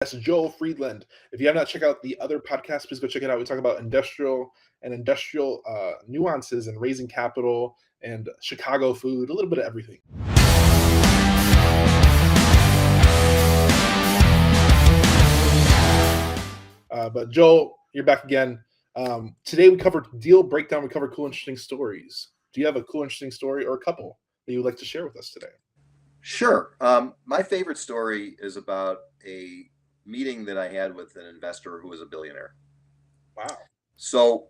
That's Joel Friedland. If you have not checked out the other podcast, please go check it out. We talk about industrial nuances and raising capital and Chicago food, a little bit of everything. But Joel, you're back again. Today we covered deal breakdown. We covered cool, interesting stories. Do you have a cool, interesting story or a couple that you would like to share with us today? Sure. My favorite story is about a meeting that I had with an investor who was a billionaire. Wow. So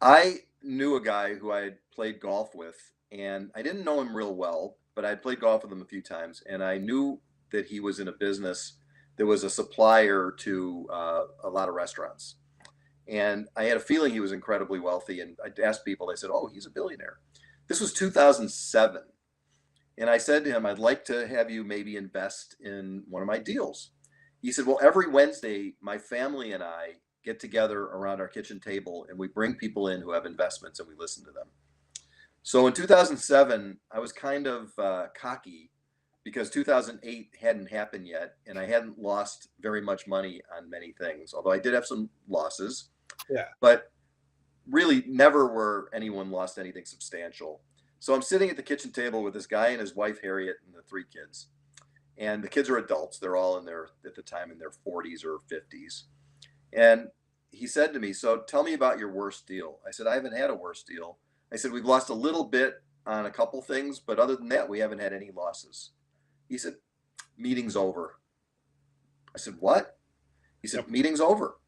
I knew a guy who I had played golf with, and I didn't know him real well, but I had played golf with him a few times, and I knew that he was in a business that was a supplier to a lot of restaurants. And I had a feeling he was incredibly wealthy. And I asked people, they said, "Oh, he's a billionaire." This was 2007. And I said to him, "I'd like to have you maybe invest in one of my deals." He said, "Well, every Wednesday, my family and I get together around our kitchen table and we bring people in who have investments and we listen to them." So in 2007, I was kind of cocky because 2008 hadn't happened yet and I hadn't lost very much money on many things, although I did have some losses, Yeah. but really never were anyone lost anything substantial. So I'm sitting at the kitchen table with this guy and his wife, Harriet, and the three kids. And the kids are adults. They're all at the time, in their 40s or 50s. And he said to me, "So tell me about your worst deal." I said, "I haven't had a worst deal." I said, "We've lost a little bit on a couple things, but other than that, we haven't had any losses." He said, "Meeting's over." I said, "What?" He said, Yep. "Meeting's over."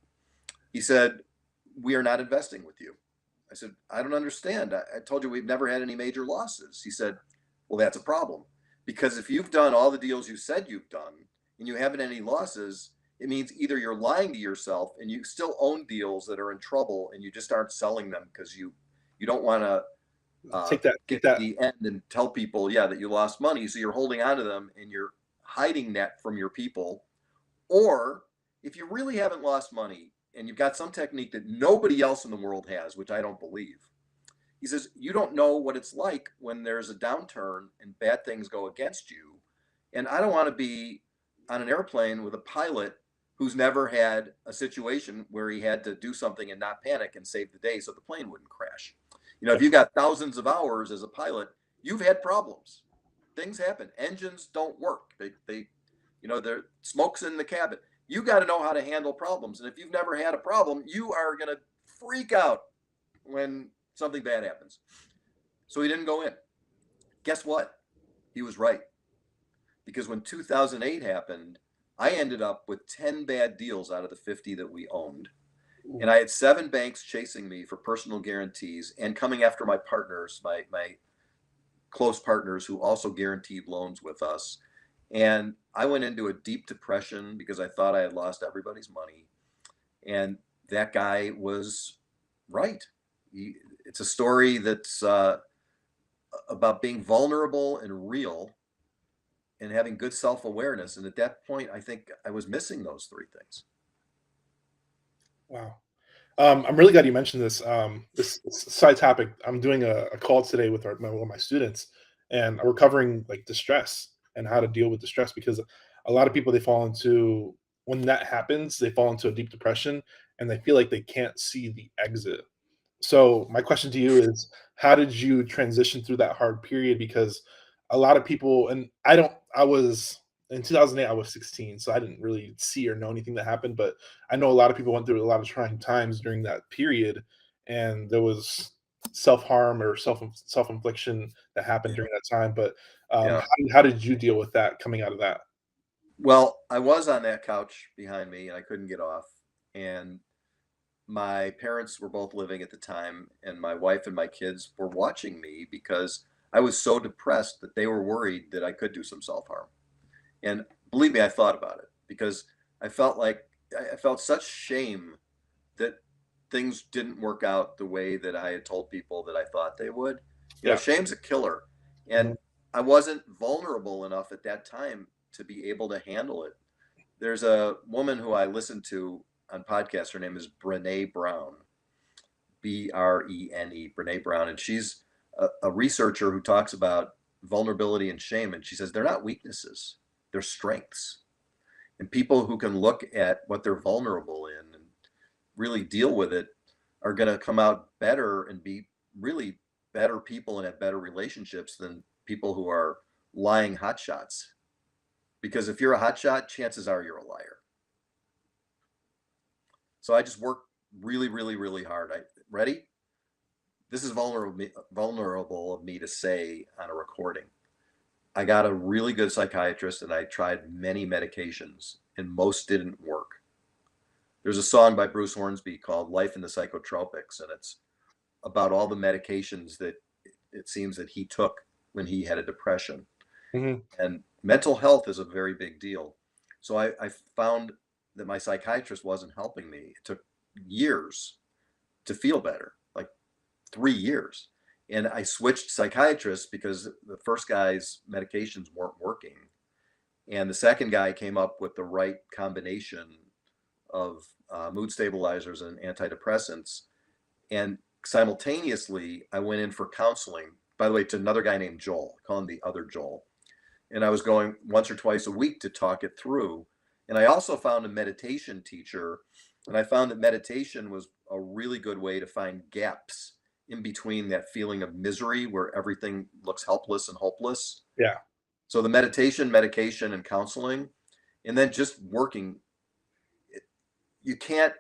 He said, "We are not investing with you." I said, "I don't understand. I told you we've never had any major losses." He said, "Well, that's a problem. Because if you've done all the deals you said you've done and you haven't any losses, it means either you're lying to yourself and you still own deals that are in trouble and you just aren't selling them because you don't want to Take that. get Take to that. the end and tell people, yeah, that you lost money. So you're holding on to them and you're hiding that from your people. Or if you really haven't lost money and you've got some technique that nobody else in the world has, which I don't believe." He says, "You don't know what it's like when there's a downturn and bad things go against you. And I don't want to be on an airplane with a pilot who's never had a situation where he had to do something and not panic and save the day so the plane wouldn't crash. If Yep. you got thousands of hours as a pilot, you've had problems. Things happen. Engines don't work. There smoke's in the cabin. You got to know how to handle problems. And if you've never had a problem, you are going to freak out when something bad happens." So he didn't go in. Guess what? He was right. Because when 2008 happened, I ended up with 10 bad deals out of the 50 that we owned. And I had 7 banks chasing me for personal guarantees and coming after my partners, my close partners who also guaranteed loans with us. And I went into a deep depression because I thought I had lost everybody's money. And that guy was right. It's a story that's about being vulnerable and real and having good self-awareness. And at that point, I think I was missing those 3 things. Wow. I'm really glad you mentioned this. This side topic. I'm doing a call today with one of my students, and we're covering like distress and how to deal with distress because a lot of people they fall into when that happens, they fall into a deep depression and they feel like they can't see the exit. So my question to you is, how did you transition through that hard period? Because a lot of people, and I was in 2008, I was 16, so I didn't really see or know anything that happened. But I know a lot of people went through a lot of trying times during that period, and there was self harm or self infliction that happened Yeah. during that time. But Yeah. how did you deal with that coming out of that? Well, I was on that couch behind me and I couldn't get off. And my parents were both living at the time, and my wife and my kids were watching me because I was so depressed that they were worried that I could do some self harm. And believe me, I thought about it because I felt such shame that things didn't work out the way that I had told people that I thought they would. Yeah. Shame's a killer. Mhm. And I wasn't vulnerable enough at that time to be able to handle it. There's a woman who I listen to on podcasts. Her name is Brene Brown, Brene, Brene Brown. And she's a researcher who talks about vulnerability and shame. And she says they're not weaknesses, they're strengths. And people who can look at what they're vulnerable in and really deal with it are going to come out better and be really better people and have better relationships than people who are lying hotshots. Because if you're a hotshot, chances are you're a liar. So I just work really, really, really hard. Ready? This is vulnerable of me to say on a recording. I got a really good psychiatrist and I tried many medications and most didn't work. There's a song by Bruce Hornsby called Life in the Psychotropics, and it's about all the medications that it seems that he took when he had a depression. Mhm. And mental health is a very big deal. So I found that my psychiatrist wasn't helping me. It took years to feel better, like 3 years. And I switched psychiatrists because the first guy's medications weren't working. And the second guy came up with the right combination of mood stabilizers and antidepressants. And simultaneously, I went in for counseling, by the way, to another guy named Joel. I call him the other Joel. And I was going once or twice a week to talk it through. And I also found a meditation teacher. And I found that meditation was a really good way to find gaps in between that feeling of misery where everything looks helpless and hopeless. Yeah. So the meditation, medication, and counseling, and then just working. You can't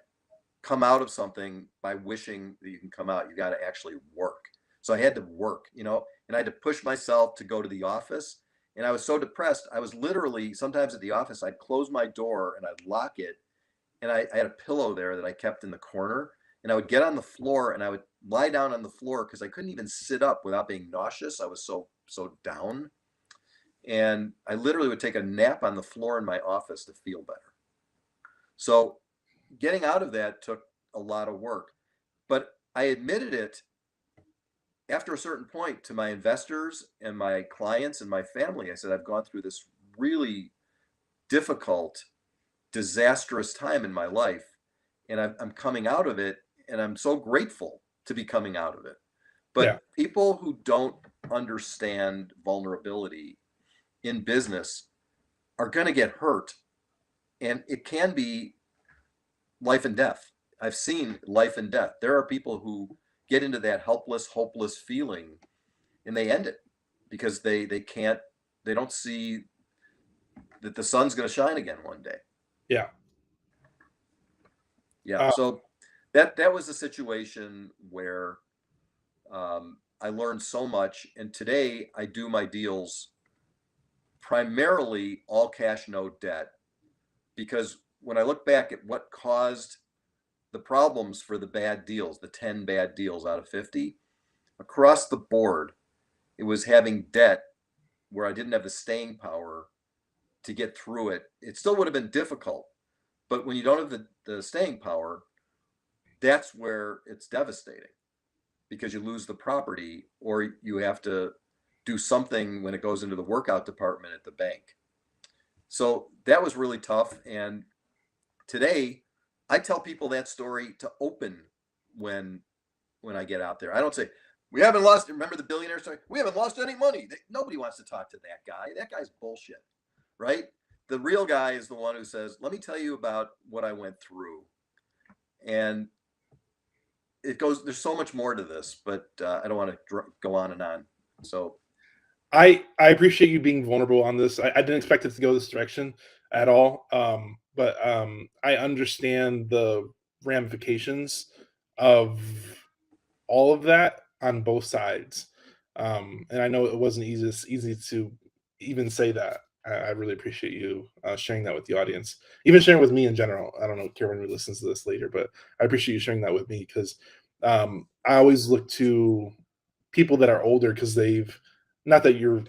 come out of something by wishing that you can come out. You got to actually work. So I had to work, and I had to push myself to go to the office. And I was so depressed. I was literally sometimes at the office, I'd close my door and I'd lock it. And I had a pillow there that I kept in the corner. And I would get on the floor and I would lie down on the floor because I couldn't even sit up without being nauseous. I was so down. And I literally would take a nap on the floor in my office to feel better. So getting out of that took a lot of work, but I admitted it after a certain point to my investors and my clients and my family. I said, I've gone through this really difficult, disastrous time in my life, and I'm coming out of it, and I'm so grateful to be coming out of it. Yeah. But people who don't understand vulnerability in business are going to get hurt, and it can be life and death. I've seen life and death. There are people who get into that helpless, hopeless feeling and they end it because they don't see that the sun's going to shine again one day. Yeah. Yeah. Uh, So that was a situation where I learned so much. And today I do my deals primarily all cash, no debt, because when I look back at what caused the problems for the bad deals, the 10 bad deals out of 50, across the board, it was having debt where I didn't have the staying power to get through it. It still would have been difficult, but when you don't have the staying power, that's where it's devastating because you lose the property or you have to do something when it goes into the workout department at the bank. So that was really tough. And today, I tell people that story to open when I get out there. I don't say we haven't lost. Remember the billionaire story? We haven't lost any money. Nobody wants to talk to that guy. That guy's bullshit, right? The real guy is the one who says, "Let me tell you about what I went through," and it goes. There's so much more to this, but I don't want to go on and on. So I appreciate you being vulnerable on this. I didn't expect it to go this direction at all. But I understand the ramifications of all of that on both sides. And I know it wasn't easy to even say that. I really appreciate you sharing that with the audience, even sharing with me in general. I don't know, Karen, who listens to this later, but I appreciate you sharing that with me because I always look to people that are older because they've not that you're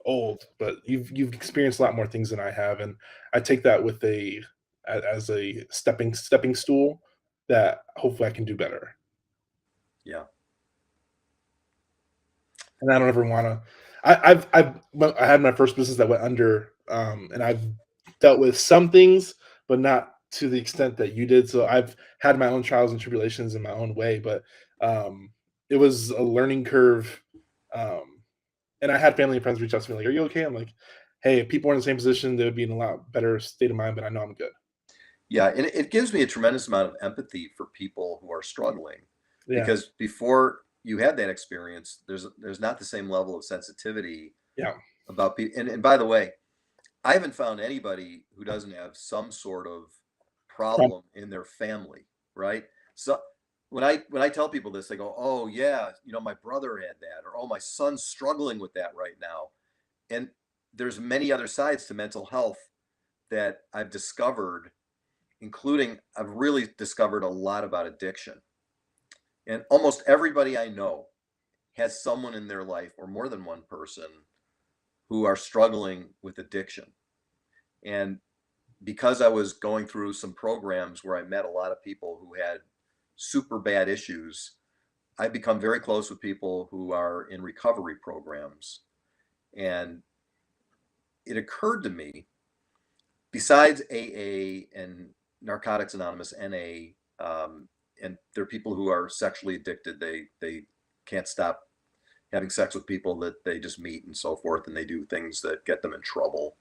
old, but you've experienced a lot more things than I have, and I take that with as a stepping stool that hopefully I can do better. yeah, And I don't ever want to. I had my first business that went under, and I've dealt with some things, but not to the extent that you did. So I've had my own trials and tribulations in my own way, but um, it was a learning curve. Um, and I had family and friends reach out to me like, "Are you okay?" I'm like, hey, if people were in the same position, they would be in a lot better state of mind, but I know I'm good. Yeah, and it gives me a tremendous amount of empathy for people who are struggling, Yeah. because before you had that experience, there's not the same level of sensitivity Yeah. about people. And by the way, I haven't found anybody who doesn't have some sort of Right. problem in their family, right? So when I tell people this, they go, "Oh yeah, my brother had that," or "Oh, my son's struggling with that right now." And there's many other sides to mental health that I've discovered, including I've really discovered a lot about addiction. And almost everybody I know has someone in their life, or more than one person, who are struggling with addiction. And because I was going through some programs where I met a lot of people who had super bad issues, I've become very close with people who are in recovery programs. And it occurred to me, besides AA and Narcotics Anonymous, NA, and there are people who are sexually addicted. They can't stop having sex with people that they just meet and so forth, and they do things that get them in trouble.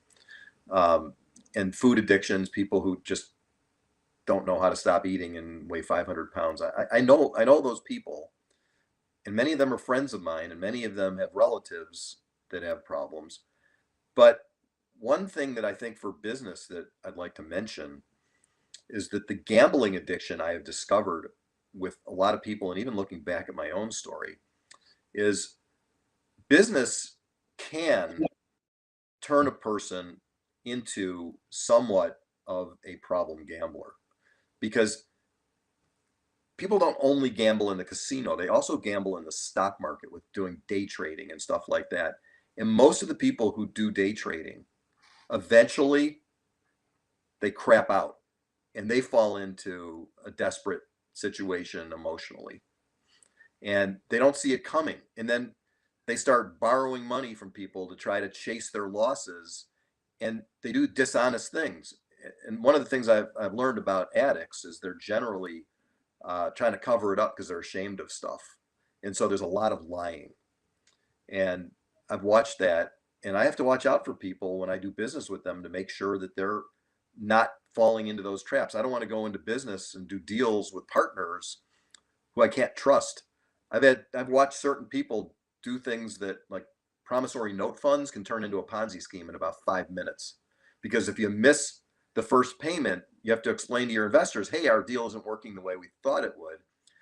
Um, and food addictions, people who just don't know how to stop eating and weigh 500 pounds. I know those people, and many of them are friends of mine, and many of them have relatives that have problems. But one thing that I think for business that I'd like to mention is that the gambling addiction I have discovered with a lot of people, and even looking back at my own story, is business can turn a person into somewhat of a problem gambler, because people don't only gamble in the casino, they also gamble in the stock market with doing day trading and stuff like that. And most of the people who do day trading, eventually they crap out and they fall into a desperate situation emotionally, and they don't see it coming. And then they start borrowing money from people to try to chase their losses, and they do dishonest things. And one of the things I've learned about addicts is they're generally trying to cover it up because they're ashamed of stuff. And so there's a lot of lying. And I've watched that. And I have to watch out for people when I do business with them to make sure that they're not falling into those traps. I don't want to go into business and do deals with partners who I can't trust. I've watched certain people do things that, like, promissory note funds can turn into a Ponzi scheme in about 5 minutes. Because if you miss the first payment, you have to explain to your investors, hey, our deal isn't working the way we thought it would.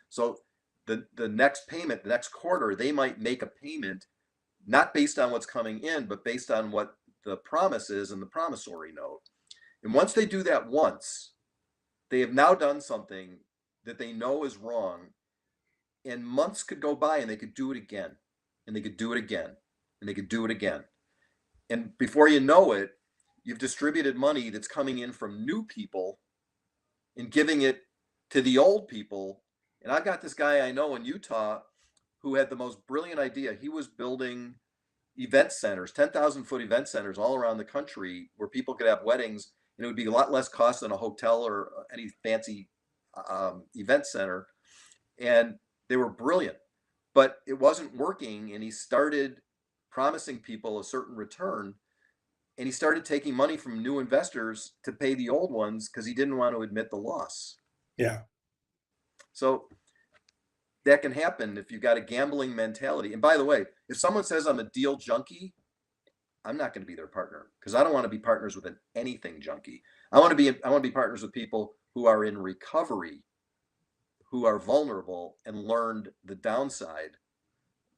So the next payment, the next quarter, they might make a payment not based on what's coming in, but based on what the promise is in the promissory note. And once they do that once, they have now done something that they know is wrong, and months could go by and they could do it again, and they could do it again, and they could do it again. And before you know it, you've distributed money that's coming in from new people and giving it to the old people. And I've got this guy I know in Utah who had the most brilliant idea. He was building event centers, 10,000-foot event centers all around the country where people could have weddings, and it would be a lot less cost than a hotel or any fancy event center. And they were brilliant, but it wasn't working. And he started promising people a certain return, and he started taking money from new investors to pay the old ones because he didn't want to admit the loss. Yeah. So that can happen if you've got a gambling mentality. And by the way, if someone says I'm a deal junkie, I'm not going to be their partner, because I don't want to be partners with an anything junkie. I want to be partners with people who are in recovery, who are vulnerable and learned the downside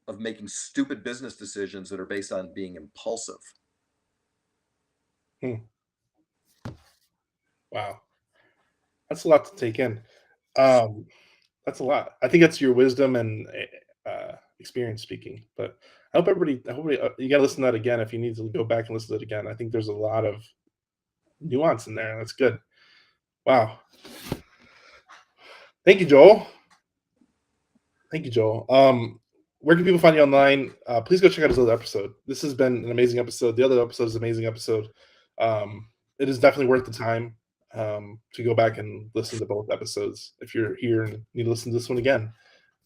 of making stupid business decisions that are based on being impulsive. Hmm. Wow. That's a lot to take in. Um, that's a lot. I think that's your wisdom and experience speaking. But I hope you got to listen to that again if you need to go back and listen to it again. I think there's a lot of nuance in there. That's good. Wow. Thank you, Joel. Thank you, Joel. Where can people find you online? Please go check out his other episode. This has been an amazing episode. The other episode is an amazing episode. It is definitely worth the time to go back and listen to both episodes. If you're here and need to listen to this one again,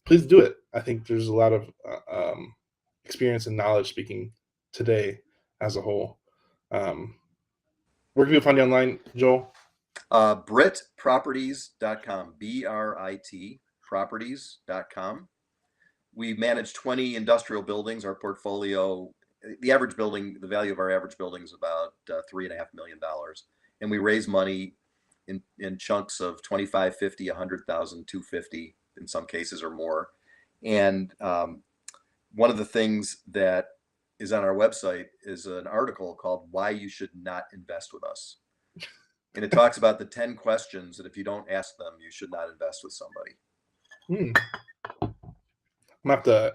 please do it. I think there's a lot of experience and knowledge speaking today as a whole. Um, where can people find you online, Joel? Britproperties.com, BRIT properties.com. We manage 20 industrial buildings. Our portfolio, the average building, the value of our average building is about $3.5 million. And we raise money in chunks of 25, 50, 100,000, 250 in some cases or more. And one of the things that is on our website is an article called Why You Should Not Invest with Us. And it talks about the 10 questions that if you don't ask them, you should not invest with somebody. I'm gonna have to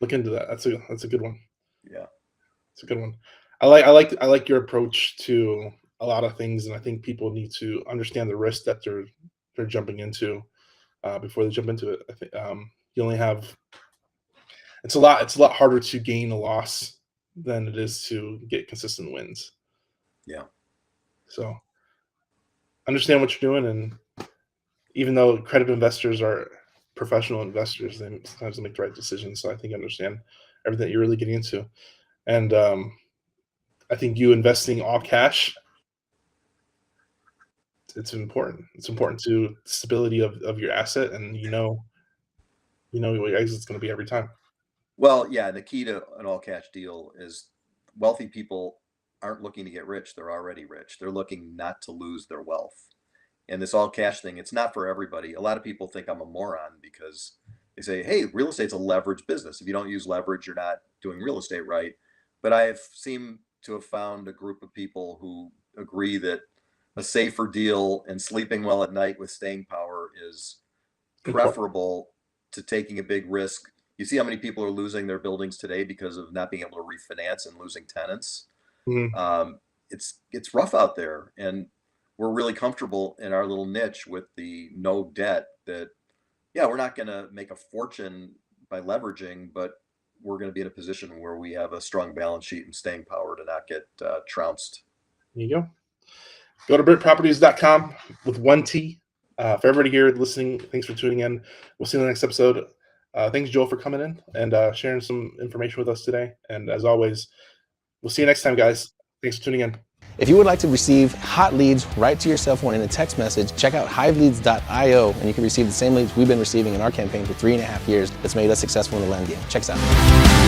look into that. That's a good one. Yeah. It's a good one. I like your approach to a lot of things, and I think people need to understand the risk that they're jumping into before they jump into it. I think you only have it's a lot harder to gain a loss than it is to get consistent wins. Yeah. So understand what you're doing, and even though credit investors are professional investors, they sometimes make the right decisions. So I think I understand everything that you're really getting into, and I think you investing all cash, it's important. It's important to the stability of your asset, and what your exit's going to be every time. Well, yeah, the key to an all cash deal is wealthy people aren't looking to get rich. They're already rich. They're looking not to lose their wealth. And this all cash thing, it's not for everybody. A lot of people think I'm a moron because they say, hey, real estate's a leverage business. If you don't use leverage, you're not doing real estate right. But I have seemed to have found a group of people who agree that a safer deal and sleeping well at night with staying power is Important. preferable to taking a big risk. You see how many people are losing their buildings today because of not being able to refinance and losing tenants. Mhm. It's rough out there, and we're really comfortable in our little niche with the no debt. That yeah, we're not going to make a fortune by leveraging, but we're going to be in a position where we have a strong balance sheet and staying power to not get trounced. There you go. Go to BritProperties.com with one T. For everybody here listening, thanks for tuning in. We'll see you in the next episode. Thanks, Joel, for coming in and sharing some information with us today. And as always, we'll see you next time, guys. Thanks for tuning in. If you would like to receive hot leads right to your cell phone in a text message, check out hiveleads.io and you can receive the same leads we've been receiving in our campaign for 3.5 years that's made us successful in the land game. Check us out.